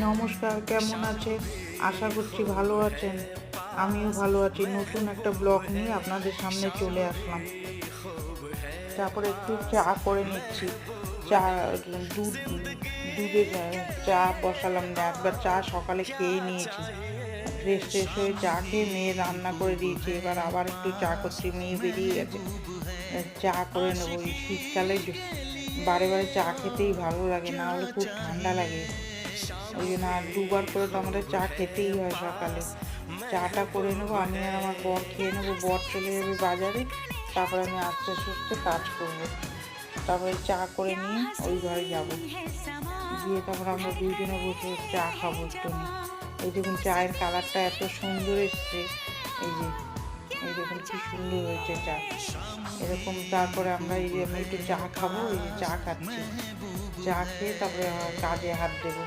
নমস্কার, কেমন আছেন? আশা করছি ভালো আছেন। আমিও ভালো আছি। নতুন একটা ব্লগ নিয়ে আপনাদের সামনে চলে আসলাম। তারপরে একটু চা করে নিচ্ছি। চা দুধ দুধে চা বসালাম না, একবার চা সকালে খেয়ে নিয়েছি। ফ্রেশ ট্রেশ হয়ে চা খেয়ে মেয়ে রান্না করে দিয়েছি, এবার আবার একটু চা করছি। মেয়ে বেরিয়ে গেছে, চা করে নেবো। এই শীতকালে বারে বারে চা খেতেই ভালো লাগে, না হলে খুব ঠান্ডা লাগে। ওই জন্য আর দুবার করে তো আমাদের চা খেতেই হয় সকালে। চাটা করে নেবো, আমি আর আমার বর খেয়ে নেবো। বর চলে যাবে বাজারে, তারপরে আমি আস্তে আস্তে কাজ করবো। তারপরে চা করে নিয়ে ওই ঘরে যাবো, গিয়ে তারপর আমরা দুইজনে বসে চা খাবো একটু। এই দেখুন চায়ের কালারটা এত সুন্দর এসছে। এই যে এই দেখুন কি সুন্দর হয়েছে চা এরকম। তারপরে আমরা এই যে আমি একটু চা খাবো, এই যে চা খাচ্ছি। চা খেয়ে তারপরে কাজে হাত দেবো।